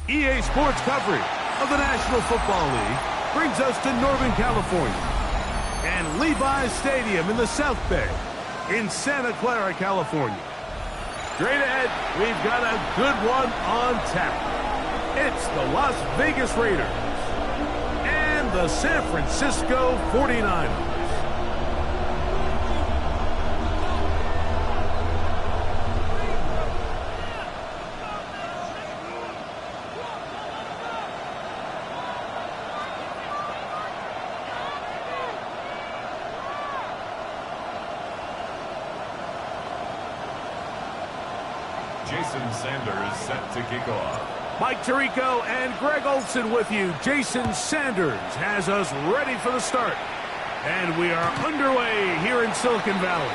EA Sports coverage of the National Football League brings us to Northern California and Levi's Stadium in the South Bay in Santa Clara, California. Straight ahead, we've got a good one on tap. It's the Las Vegas Raiders and the San Francisco 49ers. Jason Sanders set to kick off. Mike Tirico and Greg Olson with you. Jason Sanders has us ready for the start. And we are underway here in Silicon Valley.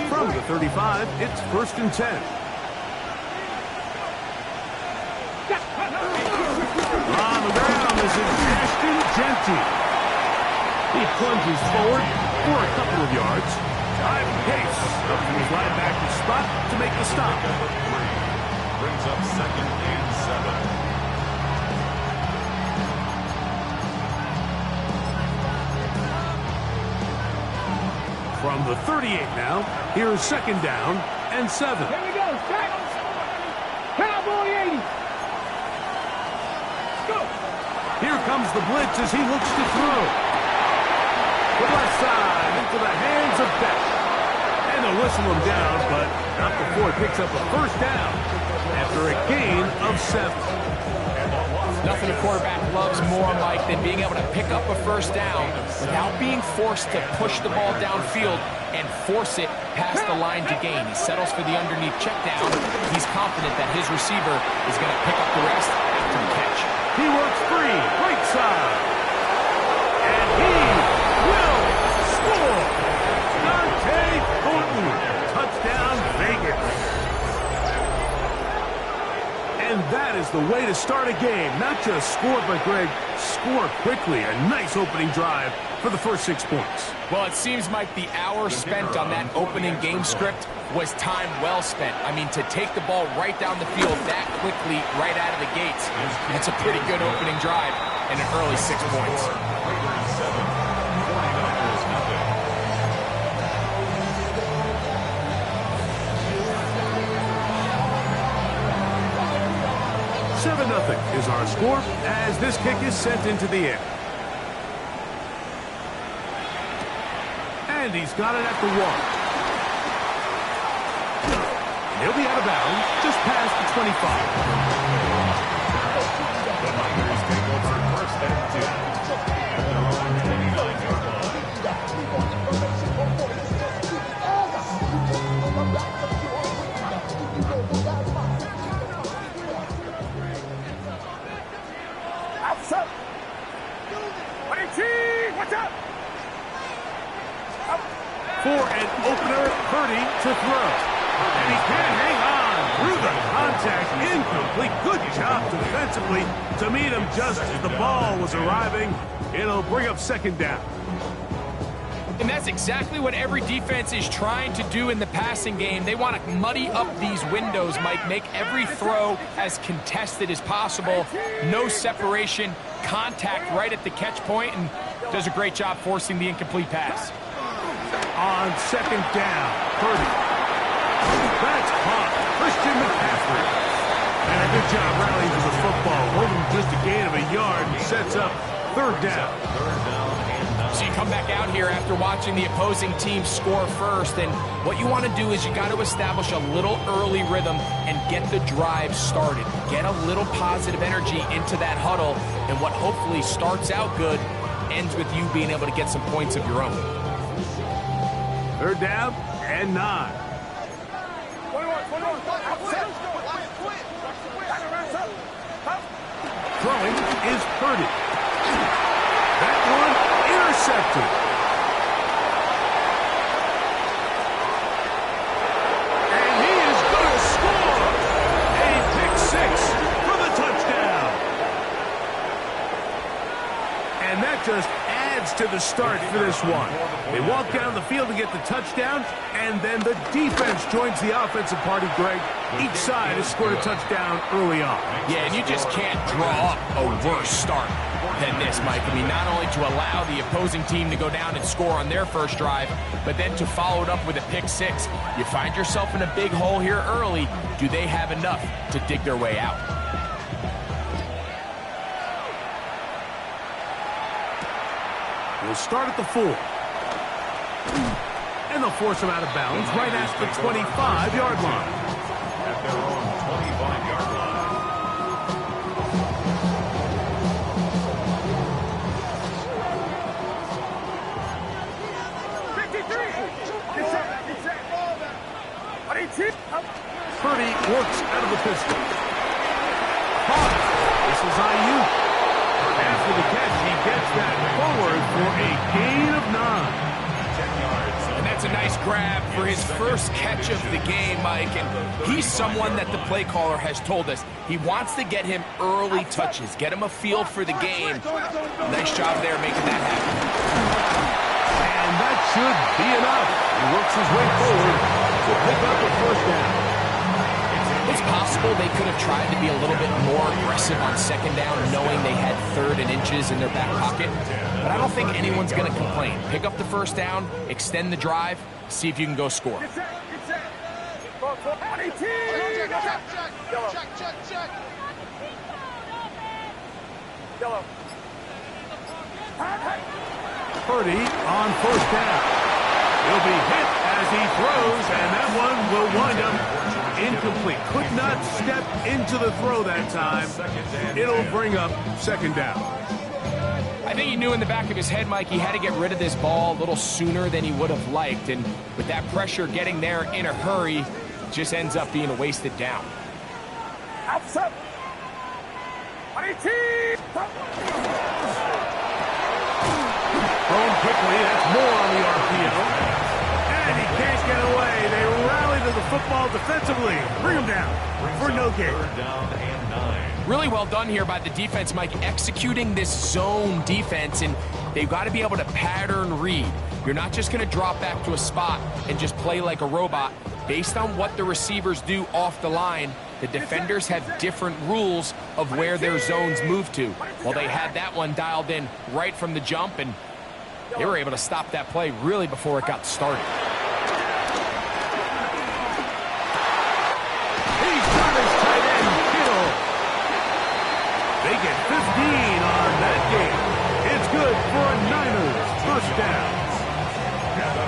From the 35, it's 1st and 10. On the ground, this is Ashton Jeanty. He plunges forward for a couple of yards. Driving pace up to his linebacker spot to make the stop. Number 3 brings up 2nd and 7. From the 38 now, here's 2nd down and 7. Here we go, set. Cowboy 80. Here comes the blitz as he looks to throw. The left side into the hands of Beck. And they'll whistle him down, but not before he picks up a 1st down after a gain of 7. Nothing a quarterback loves more, Mike, than being able to pick up a 1st down without being forced to push the ball downfield and force it past the line to gain. He settles for the underneath check down. He's confident that his receiver is going to pick up the rest after the catch. He works free, right side. And he will score. Dante Thornton, touchdown Vegas. And that is the way to start a game. Not just score, but Greg, score quickly. A nice opening drive for the first 6 points. Well, it seems like the hour spent on that opening game script was time well spent. I mean, to take the ball right down the field that quickly, right out of the gates, that's a pretty good opening drive and an early 6 points. Raiders 7, 49ers nothing. Seven 0 is our score as this kick is sent into the air. And he's got it at the 1. He'll be out of bounds just past the 25. The Niners take over 1st and 10 at their own 29-yard line. Outside. Watch out. For an opener, Purdy to throw. And he can hang on through the contact. Incomplete. Good job defensively to meet him just as the ball was arriving. It'll bring up 2nd down. And that's exactly what every defense is trying to do in the passing game. They want to muddy up these windows, Mike, make every throw as contested as possible. No separation, contact right at the catch point, and does a great job forcing the incomplete pass. On 2nd down, Purdy. That's caught. Christian McCaffrey. And a good job rallying to the football. Holding just a gain of a yard and sets up 3rd down. So you come back out here after watching the opposing team score first, and what you want to do is you got to establish a little early rhythm and get the drive started. Get a little positive energy into that huddle, and what hopefully starts out good ends with you being able to get some points of your own. 3rd down and 9. Throwing is Purdy. That one intercepted. And he is going to score. A pick 6 for the touchdown. to the start for this one. They walk down the field to get the touchdown, and then the defense joins the offensive party, Greg. Each side has scored a touchdown early on. Yeah, and you just can't draw up a worse start than this, Mike. I mean, not only to allow the opposing team to go down and score on their first drive, but then to follow it up with a pick six. You find yourself in a big hole here early. Do they have enough to dig their way out? We'll start at the 4. And they'll force him out of bounds right at the 25-yard line. At their own 25-yard line. Purdy works out of the pistol. Caught. This is Ayuk. After the catch, he gets that forward for a gain of 9. 10 yards. And that's a nice grab for his first catch of the game, Mike. And he's someone that the play caller has told us he wants to get him early touches, get him a feel for the game. Nice job there making that happen. And that should be enough. He works his way forward to pick up the first down. It's possible they could have tried to be a little bit more aggressive on second down, knowing they had 3rd and inches in their back pocket. But I don't think anyone's going to complain. Pick up the first down, extend the drive, see if you can go score. Purdy on first down. He'll be hit as he throws, and that one will wind up incomplete. Could not step into the throw that time. It'll bring up second down. I think he knew in the back of his head, Mike, he had to get rid of this ball a little sooner than he would have liked. And with that pressure getting there in a hurry, it just ends up being a wasted down. Thrown quickly, that's more on the RPO. And he can't get away. They rally to the football defensively. Bring him down for no gain. 3rd down and 9. Really well done here by the defense, Mike, executing this zone defense, and they've got to be able to pattern read. You're not just going to drop back to a spot and just play like a robot. Based on what the receivers do off the line, the defenders have different rules of where their zones move to. Well, they had that one dialed in right from the jump, and they were able to stop that play really before it got started. He's got his tight end killed. They get 15 on that game. It's good for a Niners first down.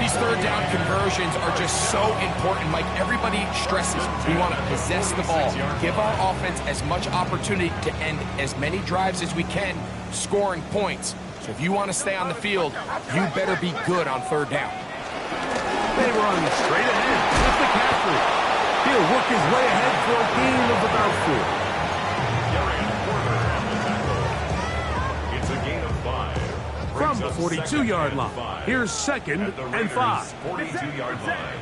These 3rd down conversions are just so important. Like everybody stresses, we want to possess the ball, give our offense as much opportunity to end as many drives as we can, scoring points. So if you want to stay on the field, you better be good on 3rd down. They run straight ahead with McCaffrey. He'll work his way ahead for a gain of about 4. It's a gain of 5. From the 42-yard line. Here's 2nd and 5. 42-yard line.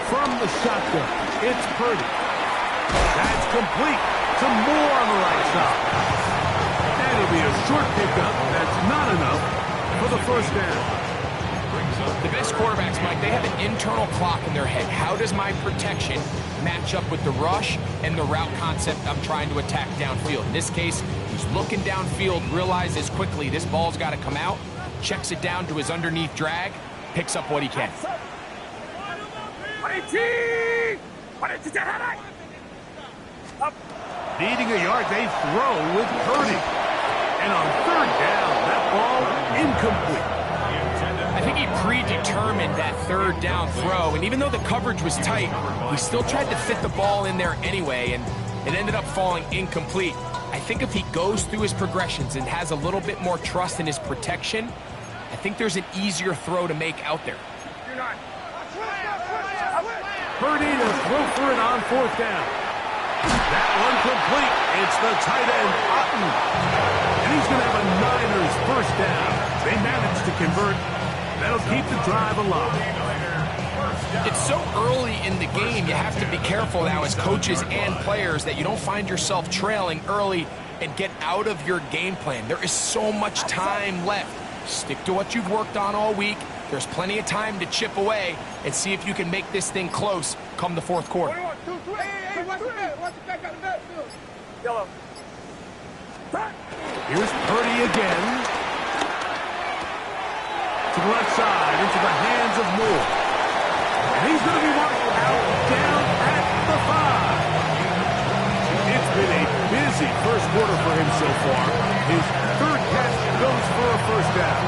From the shotgun, it's Purdy. That's complete. Some more on the right side. That'll be a short pickup. That's not enough for the first down. The best quarterbacks, Mike, they have an internal clock in their head. How does my protection match up with the rush and the route concept I'm trying to attack downfield? In this case, he's looking downfield, realizes quickly this ball's got to come out, checks it down to his underneath drag, picks up what he can. Needing a yard, they throw with Purdy. And on 3rd down, that ball incomplete. I think he predetermined that 3rd down throw, and even though the coverage was tight, he still tried to fit the ball in there anyway, and it ended up falling incomplete. I think if he goes through his progressions and has a little bit more trust in his protection, I think there's an easier throw to make out there. Purdy to throw for it on 4th down. That one complete. It's the tight end, Otten. And he's going to have a Niners first down. They managed to convert. That'll keep the drive alive. It's so early in the game, you have to be careful now as coaches and players that you don't find yourself trailing early and get out of your game plan. There is so much time left. Stick to what you've worked on all week. There's plenty of time to chip away and see if you can make this thing close come the fourth quarter. Here's Purdy again. To the left side, into the hands of Moore. And he's going to be marked out down at the 5. It's been a busy first quarter for him so far. His third catch goes for a first down.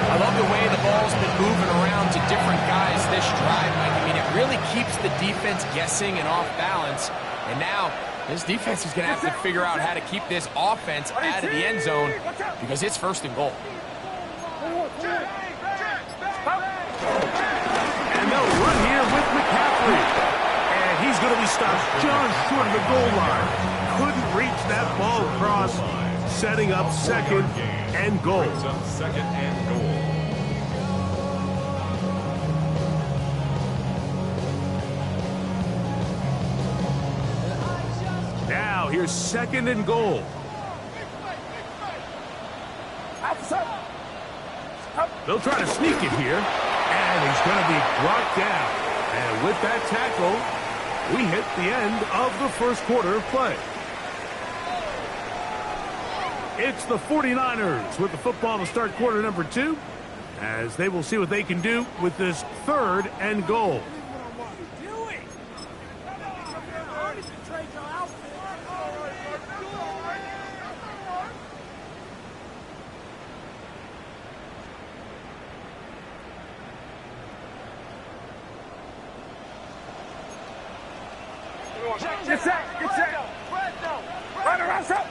I love the way the ball's been moving around to different guys this drive, Mike. I mean, it really keeps the defense guessing and off balance. And now, this defense is going to have to figure out how to keep this offense out of the end zone because it's first and goal. And they'll run here with McCaffrey. And he's going to be stopped just short of the goal line. Couldn't reach that ball across, setting up second and goal. Second and goal. Now here's second and goal. They'll try to sneak it here, and he's going to be brought down. And with that tackle, we hit the end of the first quarter of play. It's the 49ers with the football to start quarter number 2, as they will see what they can do with this third and goal. Get set. Run around, up.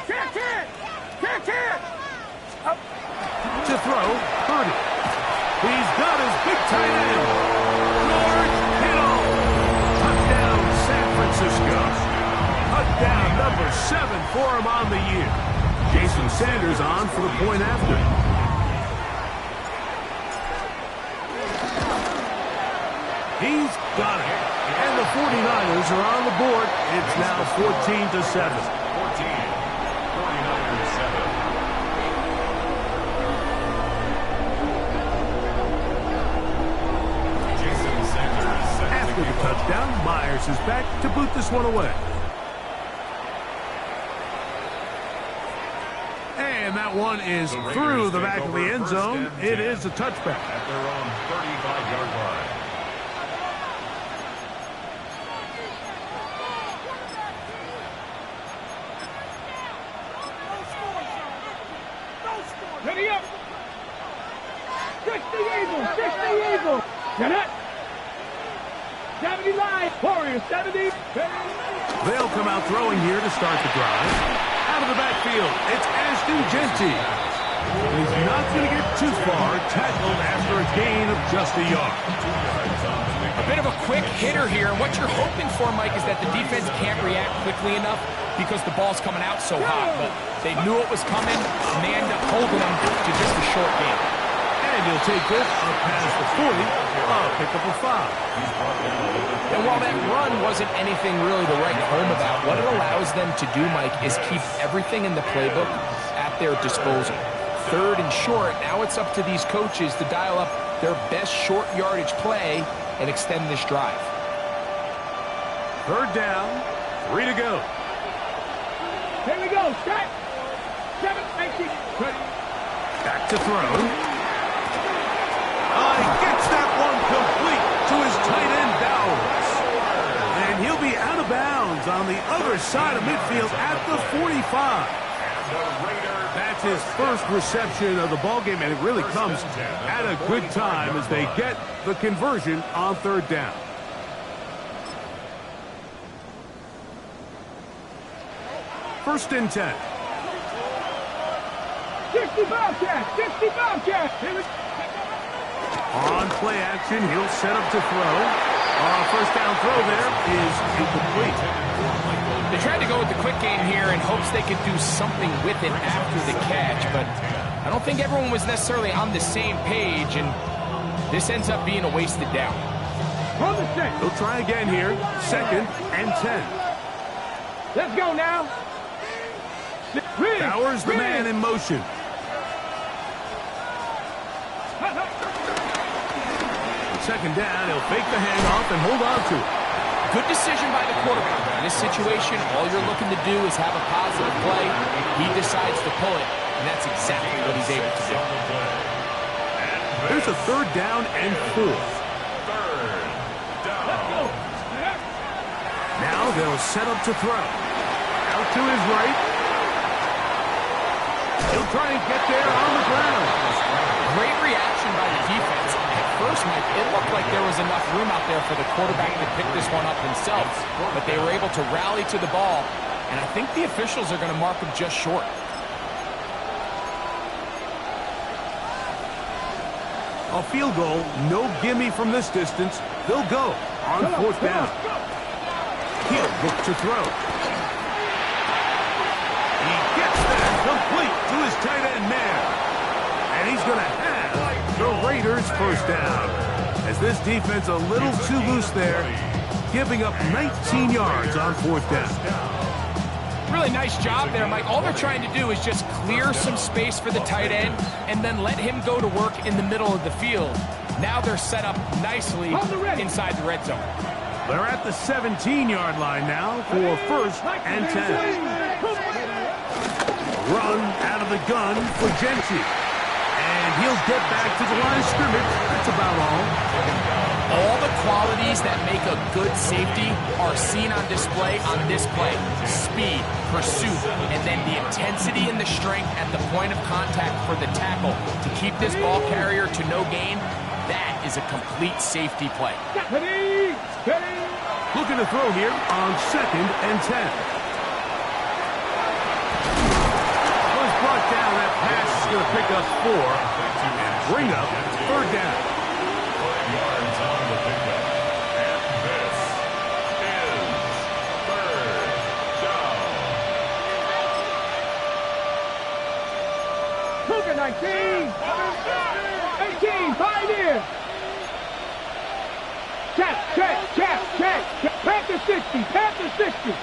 Can't. Up. To throw, Purdy. He's got his big tight end, George Kittle. Touchdown, San Francisco. Touchdown number 7 for him on the year. Jason Sanders on for the point after. He's got it. And the 49ers are on the board. It's now 14-7. 49ers 7. After the touchdown, Myers is back to boot this one away. And that one is through the back of the end zone. It is a touchback. At their own 35-yard line. Ready up. 60 Eagles. Get it. 70 line. Warriors, 70. They'll come out throwing here to start the drive. Out of the backfield, it's Ashton Jeanty. He's not going to get too far, tackled after a gain of just a yard. A bit of a quick hitter here, and what you're hoping for, Mike, is that the defense can't react quickly enough because the ball's coming out so hot. But they knew it was coming, and they end up holding them to just a short game. And he'll take this up past the 40, pick up a 5. And while that run wasn't anything really to write home about, what it allows them to do, Mike, is keep everything in the playbook at their disposal. Third and short, now it's up to these coaches to dial up their best short yardage play and extend this drive. Third down, 3 to go. Here we go. Set. 7, 18. Back to throw. He gets that one complete to his tight end, Bowers. And he'll be out of bounds on the other side of midfield at the 45. That's his first reception of the ballgame, and it really comes at a good time as they get the conversion on third down. First and 10. 60 Bobcats. Here we go. On play action, he'll set up to throw. First down throw there is incomplete. They tried to go with the quick game here in hopes they could do something with it after the catch, but I don't think everyone was necessarily on the same page, and this ends up being a wasted down. Hold the set. They'll try again here. Second and 10. Let's go now. Powers the man in motion. Second down, he'll fake the handoff and hold on to it. Good decision by the quarterback. In this situation, all you're looking to do is have a positive play. He decides to pull it, and that's exactly what he's able to do. There's a third down and 4. Now they'll set up to throw. Out to his right. He'll try and get there on the ground. Great reaction by the defense. At first, Mike, it looked like there was enough room out there for the quarterback to pick this one up himself, but they were able to rally to the ball, and I think the officials are going to mark him just short. A field goal, no gimme from this distance. They'll go on fourth down. He'll look to throw. He gets that complete to his tight end man. And he's going to have the Raiders first down. As this defense a little too loose there, giving up 19 yards on fourth down. Really nice job there, Mike. All they're trying to do is just clear some space for the tight end and then let him go to work in the middle of the field. Now they're set up nicely inside the red zone. They're at the 17-yard line now for first and 10. Run out of the gun for Genty. And he'll get back to the line of scrimmage. That's about all. All the qualities that make a good safety are seen on display on this play. Speed, pursuit, and then the intensity and the strength at the point of contact for the tackle to keep this ball carrier to no gain. That is a complete safety play. Looking to throw here on second and 10. Was brought down. That pass is going to pick up 4 and bring up third down. Yards on the pickup. And this is third down. Cougar 19. 18. 5 in. Check. Panther 60. Panther 60.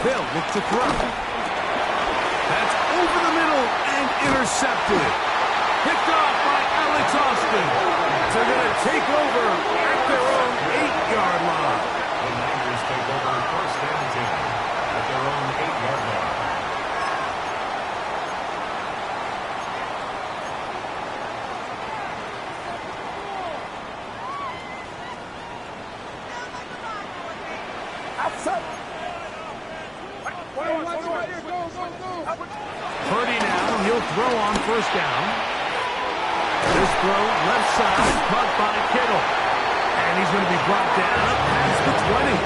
They'll look to throw. That's over the middle and intercepted. Picked off by Alex Austin. They're going to take over at their own 8-yard line. The Niners take over first and 10 at their own 8-yard line. Purdy now, he'll throw on first down. This throw, left side, caught by Kittle. And he's going to be brought down up past the 20.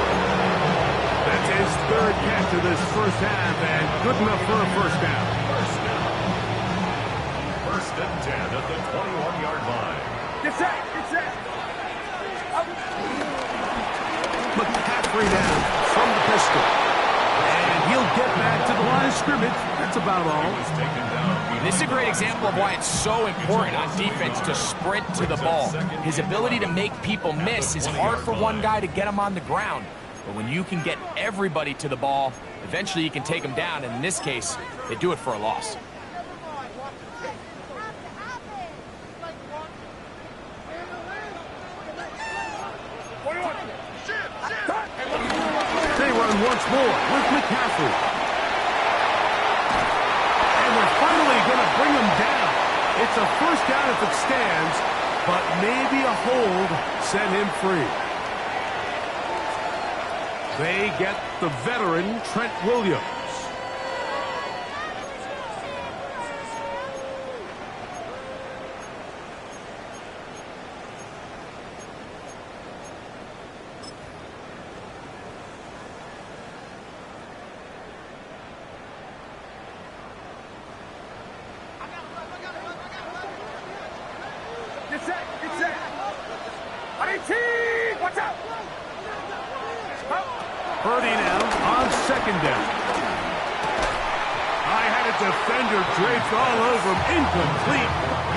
That's his third catch of this first half, and good enough for a first down. First and 10 at the 21-yard line. Get set. McCaffrey down from the pistol. And he'll get back to the line of scrimmage. That's about all. This is a great example of why it's so important on defense to sprint to the ball. His ability to make people miss is hard for one guy to get him on the ground. But when you can get everybody to the ball, eventually you can take them down. And in this case, they do it for a loss. They run once more with McCaffrey. And they're finally going to bring him down. It's a first down if it stands, but maybe a hold set him free. They get the veteran Trent Williams. Purdy now on second down. I had a defender draped all over him. Incomplete.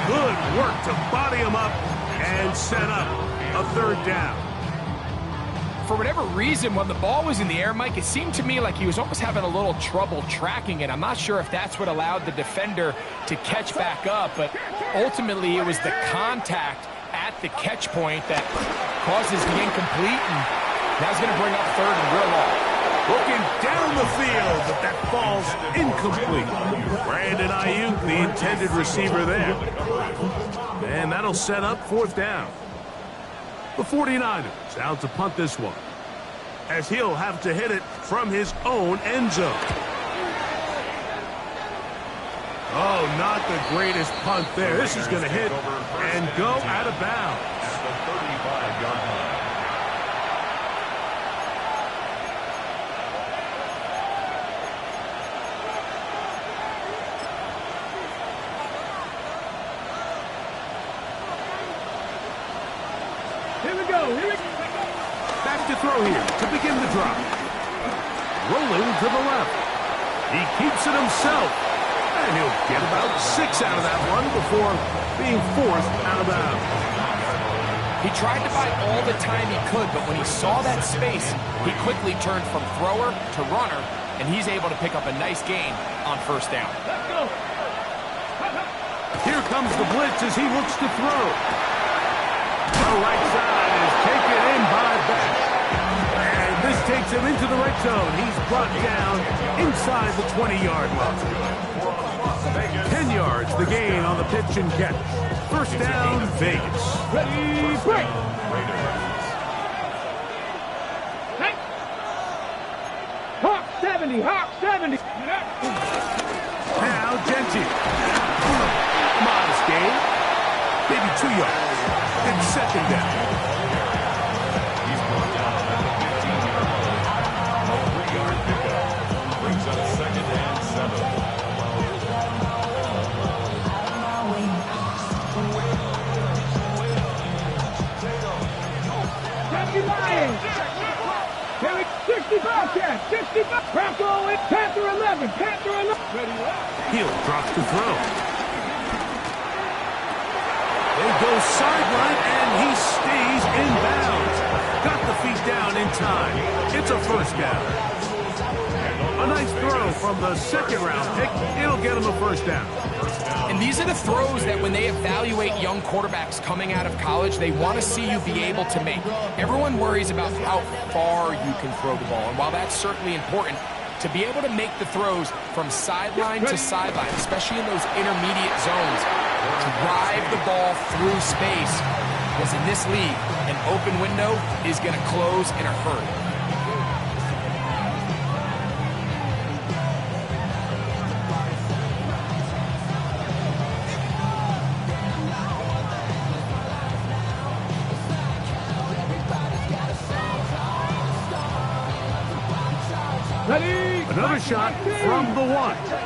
Good work to body him up and set up a third down. for whatever reason, when the ball was in the air, Mike, it seemed to me like he was almost having a little trouble tracking it. I'm not sure if that's what allowed the defender to catch back up, but ultimately it was the contact at the catch point that causes the incomplete, and that's going to bring up third and real long. Looking down the field, but that falls incomplete. Brandon Ayuk, the intended receiver there. And that'll set up fourth down. The 49ers out to punt this one, as he'll have to hit it from his own end zone. Oh, not the greatest punt there. This is going to hit and go out of bounds. At the 35-yard line. Here we go. Back to throw here to begin the drive. Rolling to the left. He keeps it himself. And he'll get about 6 out of that one before being forced out of bounds. He tried to buy all the time he could, but when he saw that space, he quickly turned from thrower to runner, and he's able to pick up a nice gain on first down. Let's go. Here comes the blitz as he looks to throw. The right side is taken in by Beck. And this takes him into the red zone. He's brought down inside the 20-yard line. 10 yards the gain on the pitch and catch. First down, Vegas. Ready, break. Hey. Hawk 70, Hawk 70. Now, Genty. Modest gain. Maybe 2 yards. It's second down. He's brought down at the 15-yard line. A 3-yard pickup brings up second and 7. Here 65 catch, 65. Panther 11, Panther 11. Ready, Hill drops to throw. They go sideline, and he stays in bounds. Got the feet down in time. It's a first down. A nice throw from the second-round pick. It'll get him a first down. And these are the throws that when they evaluate young quarterbacks coming out of college, they want to see you be able to make. Everyone worries about how far you can throw the ball, and while that's certainly important, to be able to make the throws from sideline to sideline, especially in those intermediate zones, drive the ball through space, because in this league, an open window is going to close in a hurry. Ready. Another shot from the 1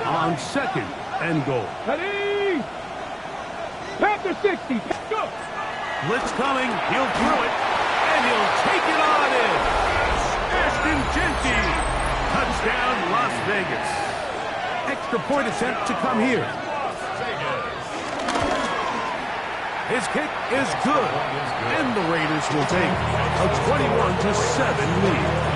on second and goal. Ready. Panther 60. Go. Blitz coming. He'll throw it, and he'll take it on in. Ashton Genty. Touchdown, Las Vegas. Extra point attempt to come here. His kick is good, and the Raiders will take a 21-7 lead.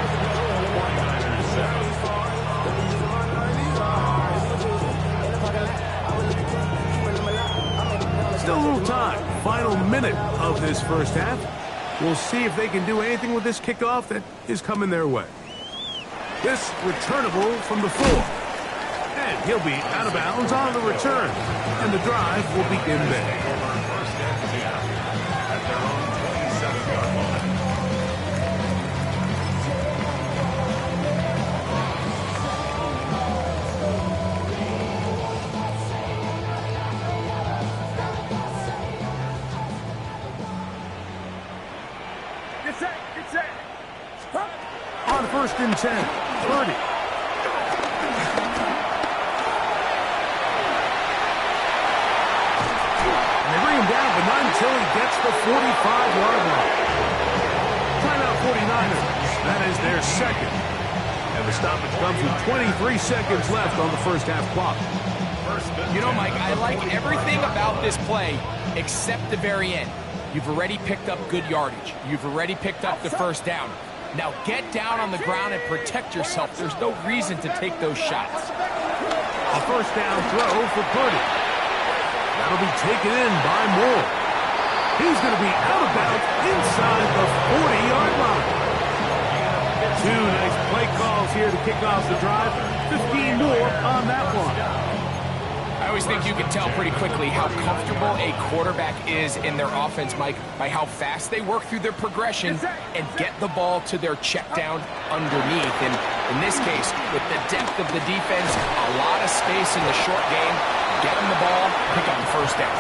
Still a little time. Final minute of this first half. We'll see if they can do anything with this kickoff that is coming their way. This returnable from the 4. And he'll be out of bounds on the return. And the drive will begin there. First and 10 at their own 27-yard line. On first and 10, 30. And they bring him down, but not until he gets the 45-yard line. Timeout 49ers. That is their second. And the stoppage comes with 23 seconds left on the first half clock. You know, Mike, I like everything about this play except the very end. You've already picked up good yardage. You've already picked up the first down. Now get down on the ground and protect yourself. There's no reason to take those shots. A first down throw for Purdy. That'll be taken in by Moore. He's going to be out of bounds inside the 40-yard line. Two nice play calls here to kick off the drive. 15 more on that one. I always think you can tell pretty quickly how comfortable a quarterback is in their offense, Mike, by how fast they work through their progression and get the ball to their check down underneath. And in this case, with the depth of the defense, a lot of space in the short game, get them the ball, pick up the first down.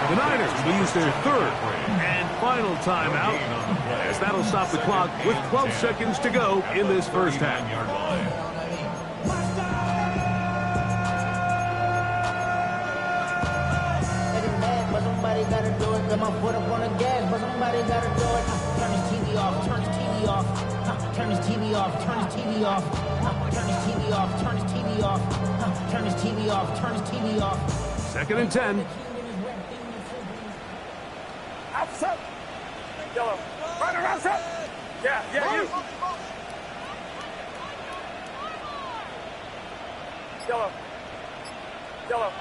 The Niners will use their third and final timeout, as that'll stop the clock with 12 seconds to go in this first half. Somebody gotta do it. Got my foot up on the gas, but somebody gotta do it. Turn this TV off. Turn this TV off. Turn this TV off. Turn this TV off. Turn this TV off. Turn this TV off. Turn this TV off. Turn this TV off. Second and 10. Outside. Yellow. Right around set. Yeah, you. Yellow.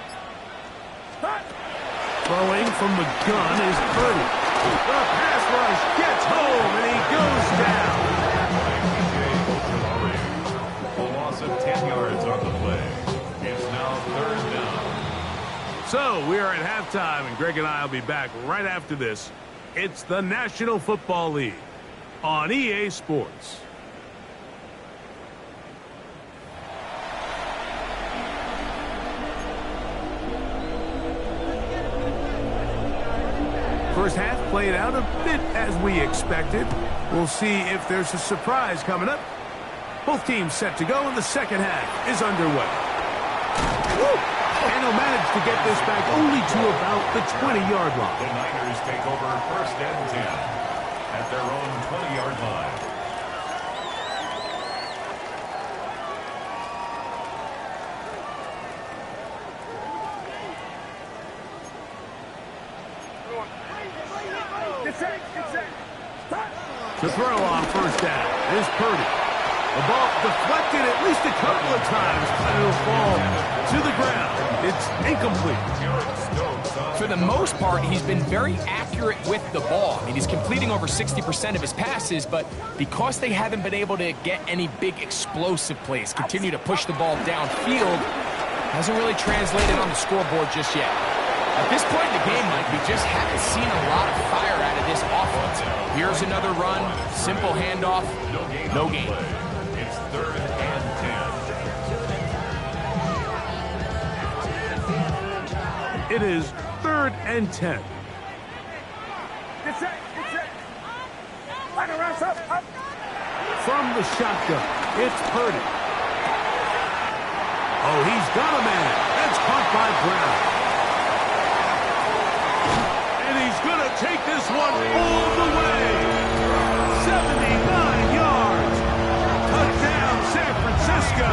Hot. Throwing from the gun is Purdy. The pass rush gets home, and he goes down. A loss of 10 yards on the play. It's now third down. So we are at halftime, and Greg and I will be back right after this. It's the National Football League on EA Sports. First half played out a bit as we expected. We'll see if there's a surprise coming up. Both teams set to go, and the second half is underway. Woo! And he'll manage to get this back only to about the 20-yard line. The Niners take over first and 10 at their own 20-yard line. To throw on first down is Purdy. The ball deflected at least a couple of times, but it'll fall to the ground. It's incomplete. For the most part, he's been very accurate with the ball. I mean, he's completing over 60% of his passes, but because they haven't been able to get any big explosive plays, continue to push the ball downfield, hasn't really translated on the scoreboard just yet. At this point in the game, Mike, we just haven't seen a lot of fire out of this offense. Here's another run, simple handoff, no gain. It's third and 10. It is third and 10. Get set. Right around set. Up. From the shotgun, it's Purdy. Oh, he's got a man. That's caught by Brown. Going to take this one all the way. 79 yards. Touchdown, San Francisco.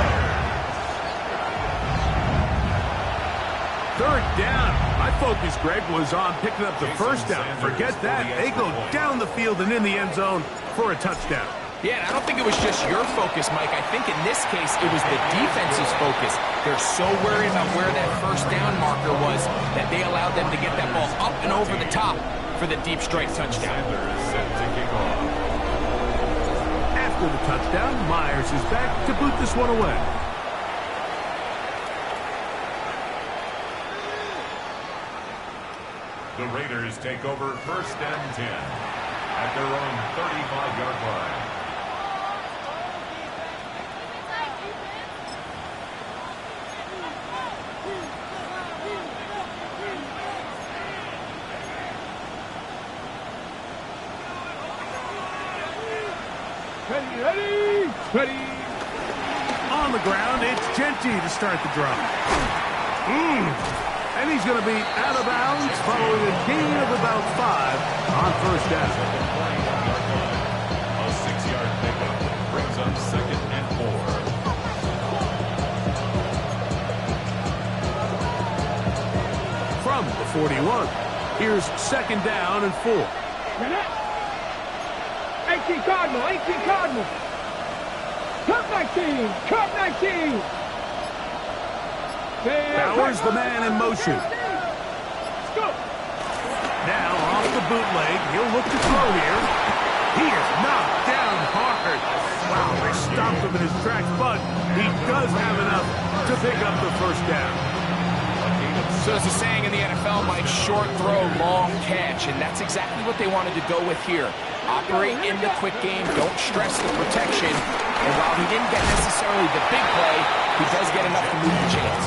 Third down. My focus, Greg, was on picking up the first down. Forget that. They go down the field and in the end zone for a touchdown. Yeah, and I don't think it was just your focus, Mike. I think in this case, it was the defense's focus. They're so worried about where that first down marker was that they allowed them to get that ball up and over the top for the deep strike touchdown. Sanders is set to kick off. After the touchdown, Myers is back to boot this one away. The Raiders take over first and 10 at their own 35-yard line. Ready. On the ground, it's Genty to start the drive. And he's going to be out of bounds following a gain of about 5 on first down. A 6-yard pickup brings up second and 4. From the 41, here's second down and 4. Hey, 18 Cardinal, 18 Cardinal. Cup 19, Cup 19. Bowers the man in motion. Let's go. Now off the bootleg, he'll look to throw here. He is knocked down hard. Wow, they stopped him in his tracks, but he does have enough to pick up the first down. So there's a saying in the NFL, Mike, short throw, long catch, and that's exactly what they wanted to go with here. Operate in the quick game, don't stress the protection, and while he didn't get necessarily the big play, he does get enough to move the chains.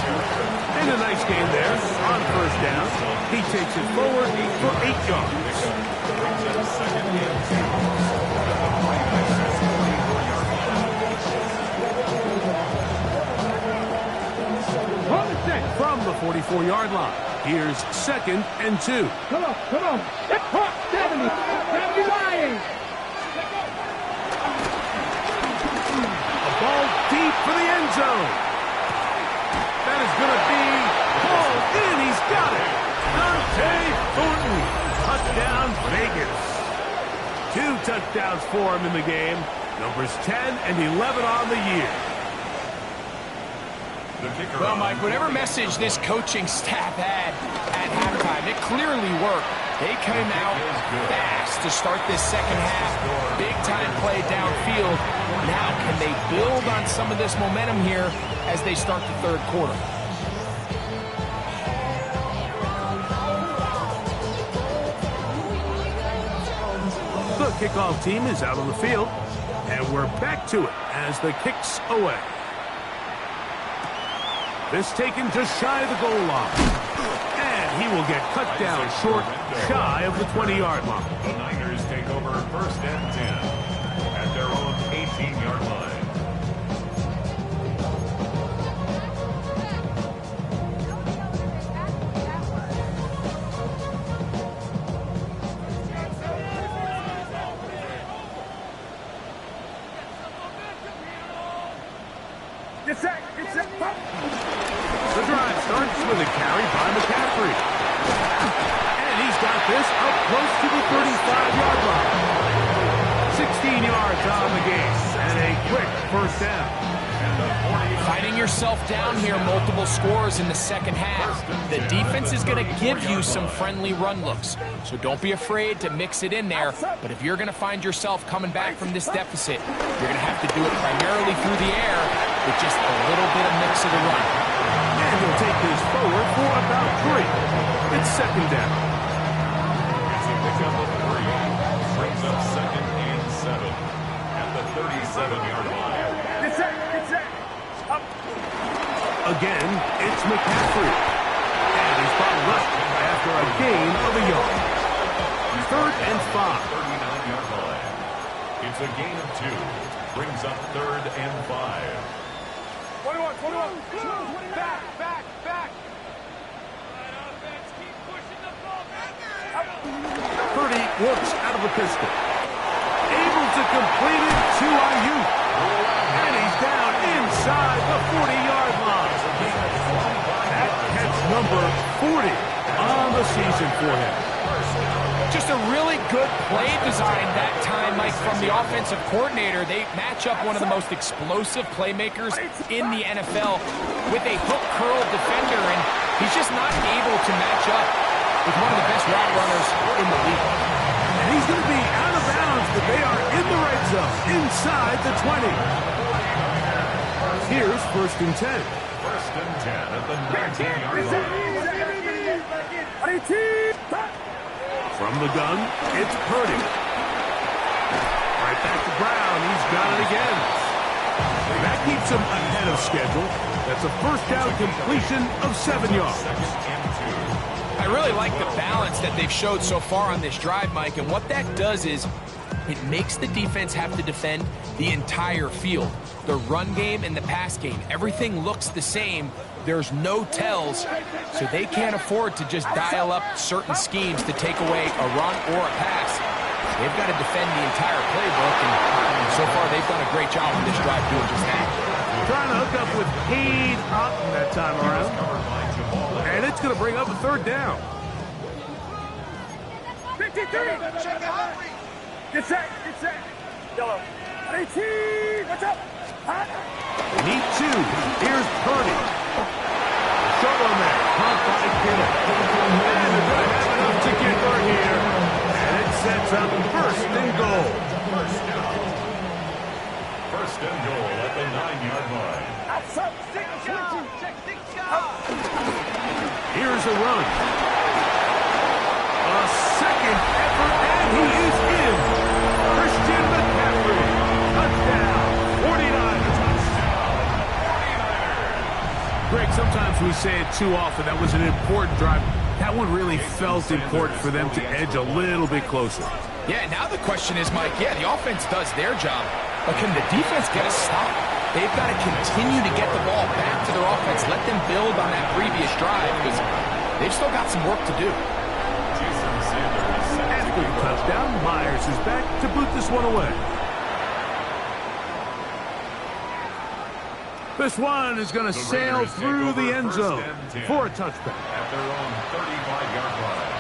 And a nice game there on first down. He takes it forward for 8 yards. From the 44-yard line, here's 2nd and 2. Come on, come on. 70, 79. A ball deep for the end zone. That is going to be pulled in. He's got it. Dante Thornton. Touchdown, Vegas. 2 touchdowns for him in the game. Numbers 10 and 11 on the year. Well, Mike, whatever message this coaching staff had at halftime, it clearly worked. They came out fast to start this second half. Big-time play downfield. Now, can they build on some of this momentum here as they start the third quarter? The kickoff team is out on the field, and we're back to it as the kick's away. This taken just shy of the goal line. And he will get cut down short, shy of the 20-yard line. The Niners take over 1st and 10 at their own 18-yard line. Get set, get set. The drive starts with a carry by McCaffrey. And he's got this up close to the 35-yard line. 16 yards on the game and a quick first down. Finding yourself down here, multiple scores in the second half. The defense is going to give you some friendly run looks, so don't be afraid to mix it in there. But if you're going to find yourself coming back from this deficit, you're going to have to do it primarily through the air with just a little bit of mix of the run. And he'll take this forward for about 3. It's 2nd down. It's a pickup of 3. Brings up 2nd and 7 at the 37-yard line. Get set, get set. Up. Again, it's McCaffrey. And he's bottled up after a gain of a yard. 3rd and 5. 39-yard line. It's a gain of 2. Brings up 3rd and 5. 21. Back. Purdy works out of the pistol. Able to complete it to Ayuk. And he's down inside the 40-yard line. That catch number 40 on the season for him. Just a really good play design that time, Mike, from the offensive coordinator. They match up one of the most explosive playmakers in the NFL with a hook curl defender, and he's just not able to match up with one of the best route runners in the league. And he's going to be out of bounds, but they are in the red zone, inside the 20. Here's 1st and 10. 1st and 10 at the 19-yard line. From the gun, it's Purdy. Right back to Brown. He's got it again. That keeps him ahead of schedule. That's a first down completion of 7 yards. I really like the balance that they've showed so far on this drive, Mike, and what that does is it makes the defense have to defend the entire field. The run game and the pass game, everything looks the same. There's no tells, so they can't afford to just dial up certain schemes to take away a run or a pass. They've got to defend the entire playbook, and so far they've done a great job on this drive doing just that. Trying to hook up with Cade Otton that time around. And it's going to bring up a 3rd down. 53. Get set, get set. Need two. Here's Purdy. Short on that. Caught by Kittle. And they're going to have enough to get her here. And it sets up first and goal. First and goal at the 9-yard line. Here's a run. A second effort, and he is in. Christian McCaffrey. Touchdown. 49ers. Greg, sometimes we say it too often. That was an important drive. That one really felt important for them to edge a little bit closer. Yeah, now the question is, Mike, the offense does their job, but can the defense get a stop? They've got to continue to get the ball back to their offense. Let them build on that previous drive because they've still got some work to do. After the touchdown, Myers is back to boot this one away. This one is going to sail through the end zone for a touchback. At their own 35-yard line.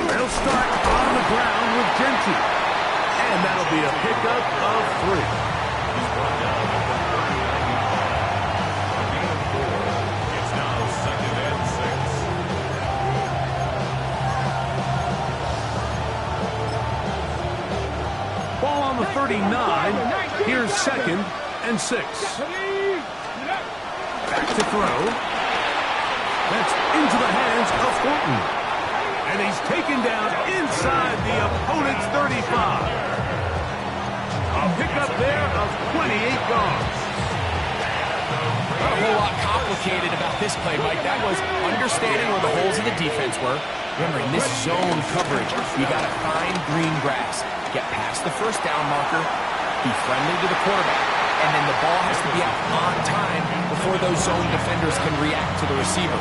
They'll start on the ground with Gentry. And that'll be a pickup of 3. He's brought down at the 39-yard line. A gain of 4. It's now second and 6. Ball on the 39. Here's second and 6. Back to throw. That's into the hands of Thornton. And he's taken down inside the opponent's 35. A pickup there of 28 yards. Not a whole lot complicated about this play, Mike. That was understanding where the holes in the defense were. Remember, in this zone coverage, you got to find green grass. Get past the first down marker, be friendly to the quarterback, and then the ball has to be out on time before those zone defenders can react to the receiver.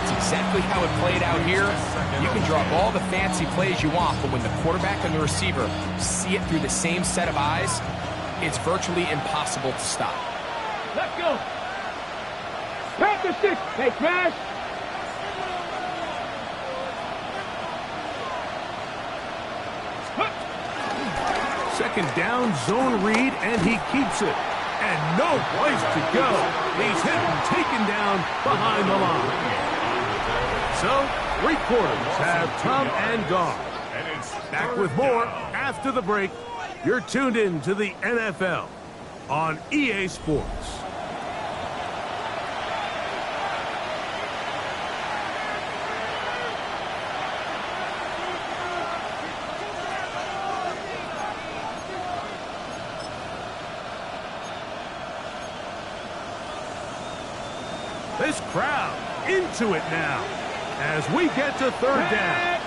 It's exactly how it played out here. You can draw up all the fancy plays you want, but when the quarterback and the receiver see it through the same set of eyes, it's virtually impossible to stop. Let's go. Panther 6. Hey, Smash. Second down, zone read, and he keeps it. And no place to go. He's hit and taken down behind the line. So, 3 quarters have come and gone. Back with more after the break. You're tuned in to the NFL on EA Sports. This crowd into it now as we get to third down.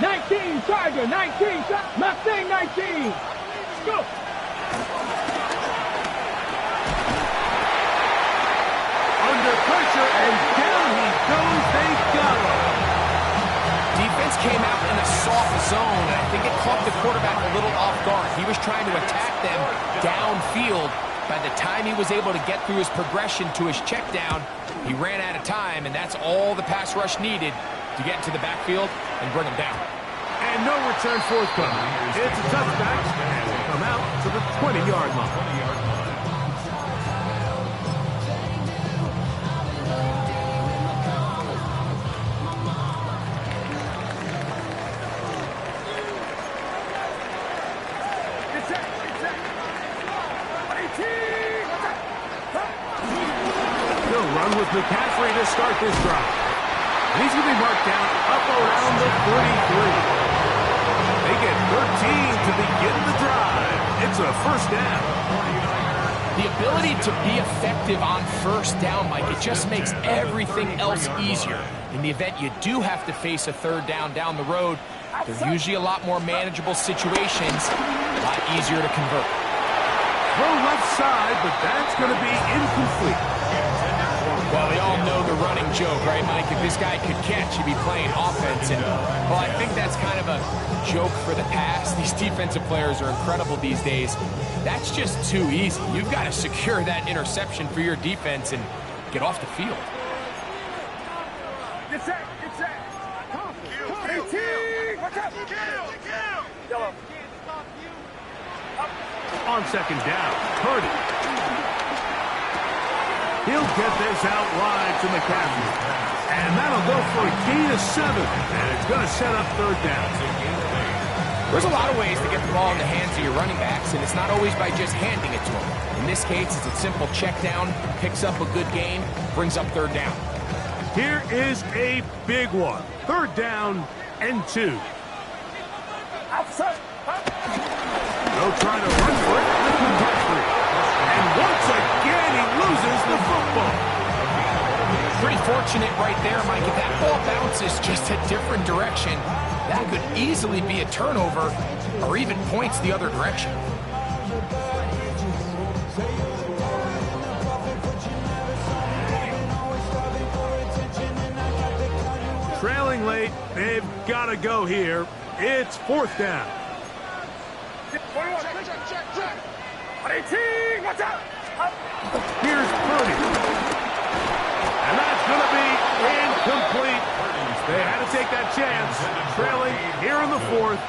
19, Tiger, 19, Mustang 19. Go. Under pressure, and down he goes. They got him. Defense came out in a soft zone, and I think it caught the quarterback a little off guard. He was trying to attack them downfield. By the time he was able to get through his progression to his check down, he ran out of time, and that's all the pass rush needed to get into the backfield and bring him down. And no return forthcoming. It's a touchback, and they come out to the 20-yard line. Run with McCaffrey to start this drive. And he's going to be marked down up around the 33. They get 13 to begin the drive. It's a first down. The ability to be effective on first down, Mike, it just makes everything else easier. In the event you do have to face a third down the road, they're usually a lot more manageable situations, a lot easier to convert. Throw left side, but that's going to be incomplete. Well, we all know the running joke, right, Mike? If this guy could catch, he'd be playing offense. And, well, I think that's kind of a joke for the past. These defensive players are incredible these days. That's just too easy. You've got to secure that interception for your defense and get off the field. Get set, get set. Come, 18, watch out. Yellow. On second down, Purdy. He'll get this out wide to McCaffrey. And that'll go for a gain of 7. And it's going to set up third down. There's a lot of ways to get the ball in the hands of your running backs, and it's not always by just handing it to them. In this case, it's a simple check down, picks up a good gain, brings up third down. Here is a big one. Third down and 2. Outside. They'll try to run for it with McCaffrey. And once again, he loses the football. Pretty fortunate right there, Mike. If that ball bounces just a different direction, that could easily be a turnover or even points the other direction. Trailing late, they've got to go here. It's fourth down. 18, watch out. Here's Purdy. And that's going to be incomplete. They had to take that chance, trailing here in the fourth,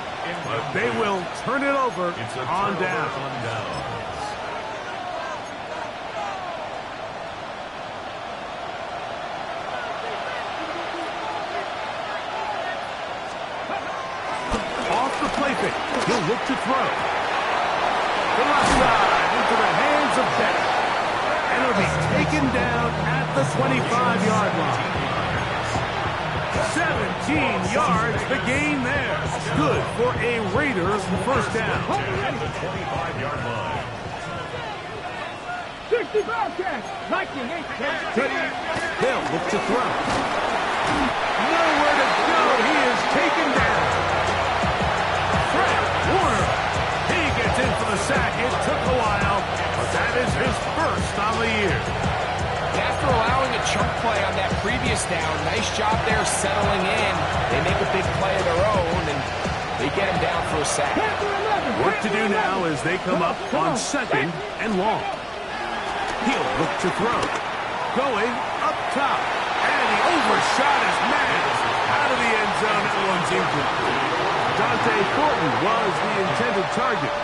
but they will turn it over on down. Off the play fake, he'll look to throw. The left side into the hands of Bennett. And it'll be taken down at the 25-yard line. 17 yards, the gain there. Good for a Raiders first down. At the 25-yard line. 60 Bobcats. Lightning ain't Hill look to throw. Nowhere to go. He is taken down. Fred Warner. He gets in for the sack. It took a while, but that is his first on the year. After allowing a chunk play on that previous down, nice job there settling in. They make a big play of their own, and they get him down for a sack. Work to do now as they come up on second and long. He'll look to throw. Going up top. And he overshot his man out of the end zone. That one's incomplete. Dante Thornton was the intended target.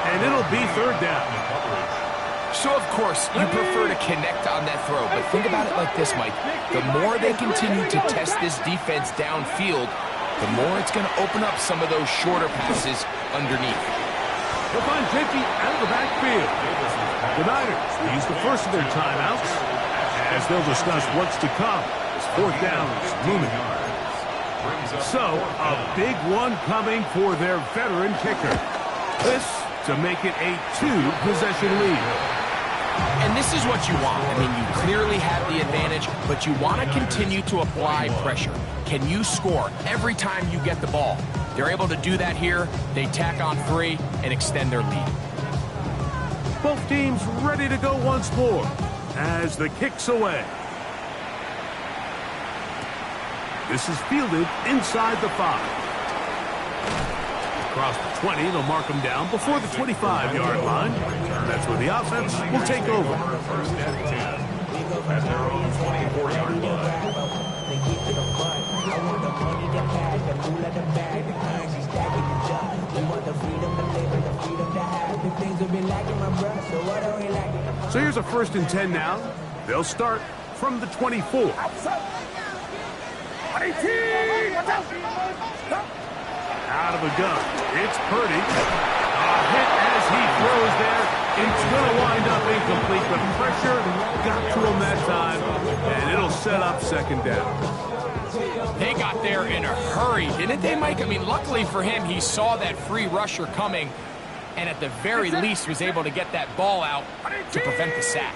And it'll be third down. So, of course, you prefer to connect on that throw, but think about it like this, Mike. The more they continue to test this defense downfield, the more it's going to open up some of those shorter passes underneath. They'll find JP out of the backfield. The Niners use the first of their timeouts as they'll discuss what's to come as fourth down is looming. So, a big one coming for their veteran kicker. This to make it a 2-possession lead. And this is what you want. I mean, you clearly have the advantage, but you want to continue to apply pressure. Can you score every time you get the ball? They're able to do that here. They tack on 3 and extend their lead. Both teams ready to go once more as the kick's away. This is fielded inside the 5. Across the 20, they'll mark them down before the 25-yard line. That's where the offense will take over. First and 10 at their own 24-yard line. So here's a first and 10 now. They'll start from the 24. 18, watch out. Out of a gun. It's Purdy. A hit as he throws there. It's going to wind up incomplete, but pressure got to him that time, and it'll set up second down. They got there in a hurry, didn't they, Mike? I mean, luckily for him, he saw that free rusher coming, and at the very least was able to get that ball out to prevent the sack.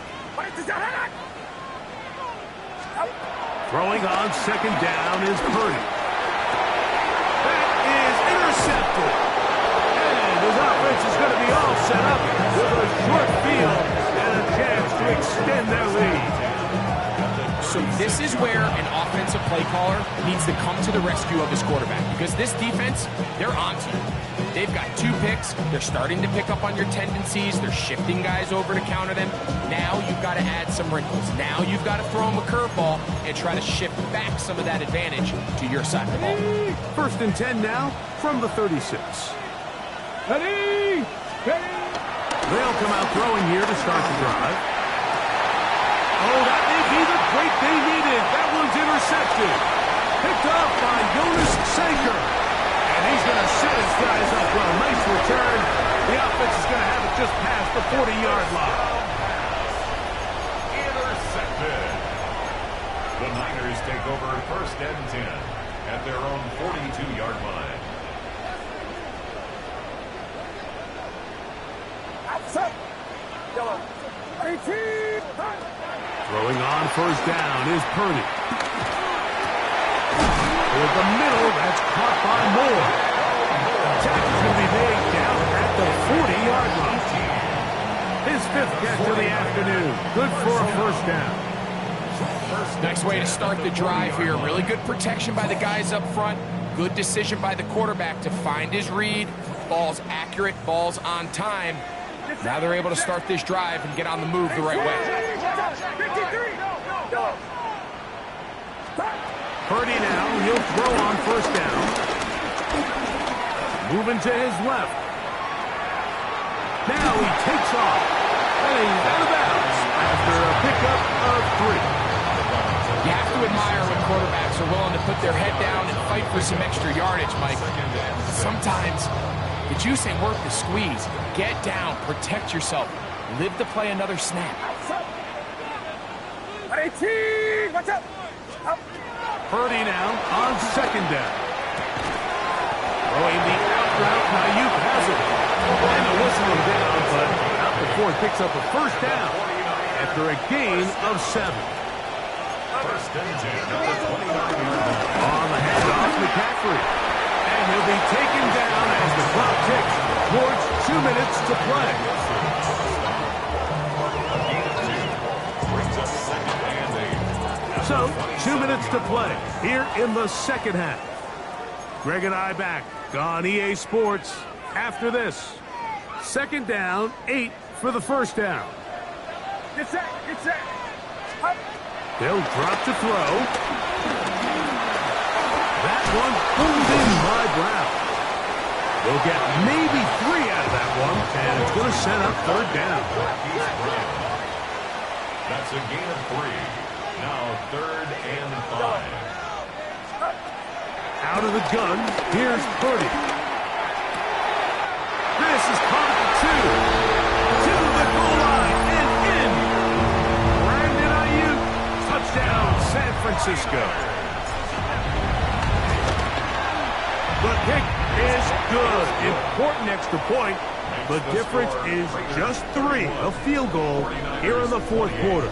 Throwing on second down is Purdy. That is intercepted. And his offense is going to be all set up with a short field and a chance to extend their lead. So this is where an offensive play caller needs to come to the rescue of his quarterback, because this defense, they're onto you. They've got 2 picks. They're starting to pick up on your tendencies. They're shifting guys over to counter them. Now you've got to add some wrinkles. Now you've got to throw them a curveball and try to shift back some of that advantage to your side of the ball. 1st and 10 now from the 36. Ready? They'll come out throwing here to start the drive. Oh, that may be the break they needed. That one's intercepted. Picked off by Jonas Sanker. And he's going to set his guys up well. Nice return. The offense is going to have it just past the 40-yard line. Intercepted. The Niners take over 1st and 10 at their own 42-yard line. Throwing on 1st down is Purdy. Toward the middle, that's caught by Moore. Tackle's going to be made down at the 40-yard line. His 5th catch of the afternoon. Good for a 1st down. Nice way to start the drive here. Really good protection by the guys up front. Good decision by the quarterback to find his read. Ball's accurate, ball's on time. Now they're able to start this drive and get on the move the right way. Purdy now, he'll throw on 1st down. Moving to his left. Now he takes off. And he's out of bounds after a pickup of 3. You have to admire when quarterbacks are willing to put their head down and fight for some extra yardage, Mike. Sometimes the juice ain't worth the squeeze. Get down, protect yourself, live to play another snap. Watch out! Purdy now on 2nd down. Throwing the out route, Ayuk has it. And a whistle him down, but out before it picks up a 1st down after a gain of 7. 1st and 10 at the 29-yard line. On the handoff, McCaffrey. And he'll be taken down as the clock ticks towards 2 minutes to play. Brings up 2nd and 8. So, 2 minutes to play here in the 2nd half. Greg and I back on EA Sports after this. 2nd down, 8 for the 1st down. Get set! They'll drop to throw. That one pulled in by Brown. They'll get maybe 3 out of that one, and it's going to set up 3rd down. That's a gain of 3. Now 3rd and 5. Out of the gun, here's Purdy. This is caught at the 2. To the goal line and in. Brandon Ayuk, touchdown San Francisco. The kick is good. Important extra point. The difference is just 3, a field goal here in the 4th quarter.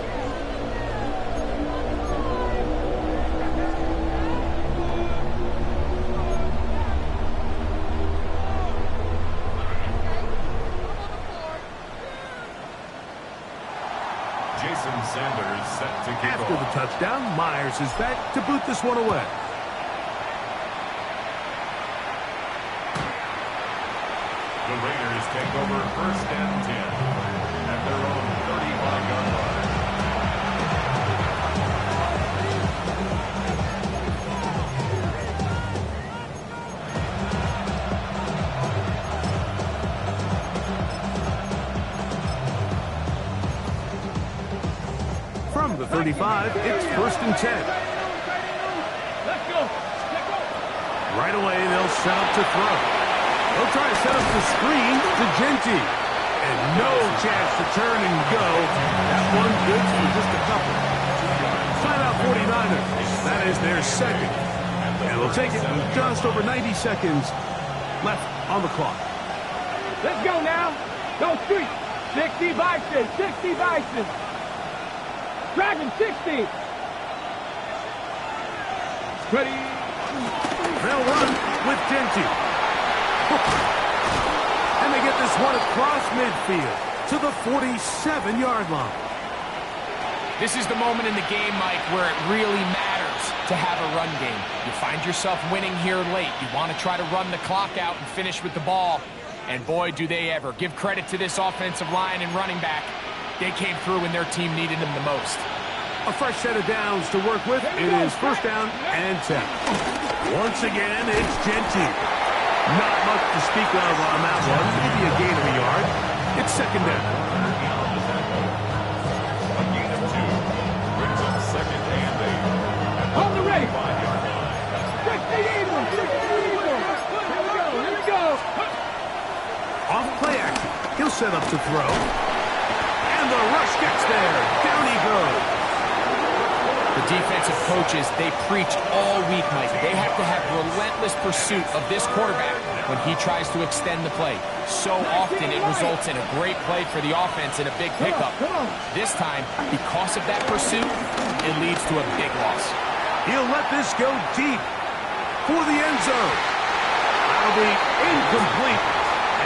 Jason Sanders set to kick After the off. touchdown, Myers is back to boot this one away. The Raiders take over 1st and 10 at their own 35-yard line. From the 35, it's 1st and 10. Let's go! Right away, they'll set up to throw. They'll try to set up the screen to Genty. And no chance to turn and go. That one good for just a couple. Timeout 49ers. That is their 2nd. And they'll take it with just over 90 seconds left on the clock. Let's go now! Go street! 60 Bison! 60 Bison! Dragon 60! Ready? They'll run with Genty. And they get this one across midfield to the 47-yard line. This is the moment in the game, Mike, where it really matters to have a run game. You find yourself winning here late. You want to try to run the clock out and finish with the ball. And boy, do they ever. Give credit to this offensive line and running back. They came through when their team needed them the most. A fresh set of downs to work with. It is first down and 10. Once again, it's Jeanty. Not much to speak of on that one. Maybe a gain of a yard. It's second down. A gain of 2 brings up second and 8. On the race. 60 Eagles. 60 Eagles. Here we go. Here we go. Off play action. He'll set up to throw. And the rush gets there. Down he goes. The defensive coaches, they preached all week, Mike. They have to have relentless pursuit of this quarterback when he tries to extend the play. So often it results in a great play for the offense and a big pickup. This time, because of that pursuit, it leads to a big loss. He'll let this go deep for the end zone. That'll be incomplete.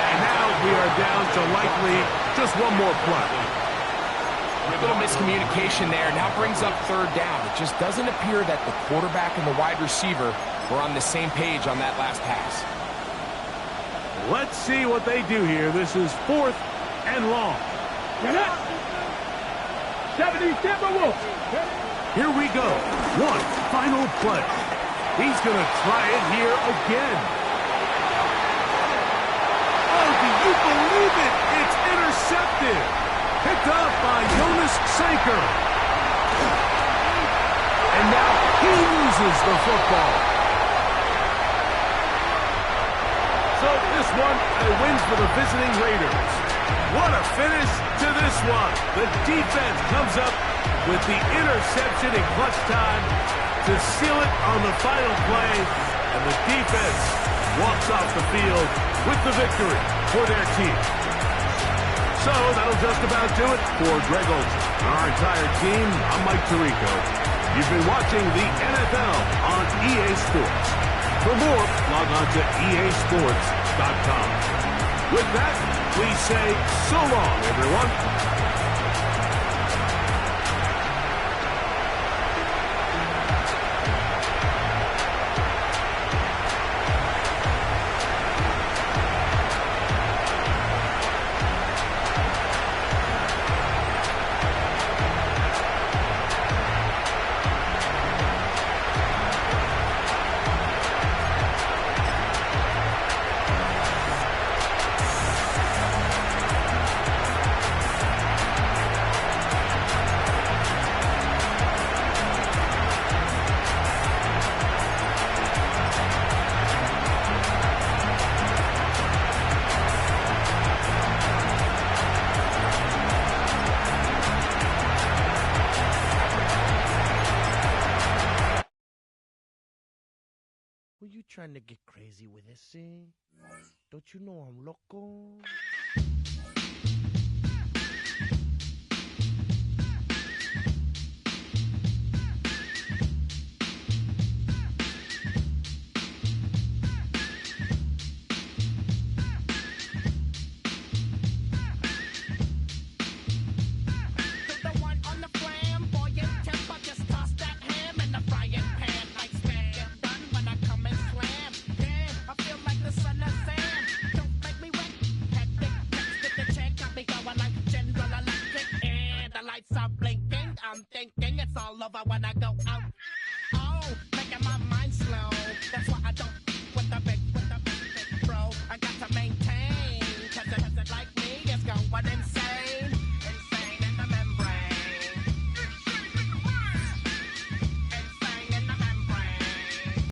And now we are down to likely just one more play. A little miscommunication there. Now brings up third down. It just doesn't appear that the quarterback and the wide receiver were on the same page on that last pass. Let's see what they do here. This is fourth and long. 70 Timberwolves. Here we go. One final play. He's going to try it here again. Oh, do you believe it? It's intercepted. Picked up by Jonas Sanker. And now he loses the football. So this one, a win for the visiting Raiders. What a finish to this one. The defense comes up with the interception in clutch time to seal it on the final play. And the defense walks off the field with the victory for their team. So that'll just about do it for Greg Olsen and our entire team. I'm Mike Tirico. You've been watching the NFL on EA Sports. For more, log on to easports.com. With that, we say so long, everyone. Were you trying to get crazy with this thing? Don't you know I'm loco? I'm thinking it's all over when I go out.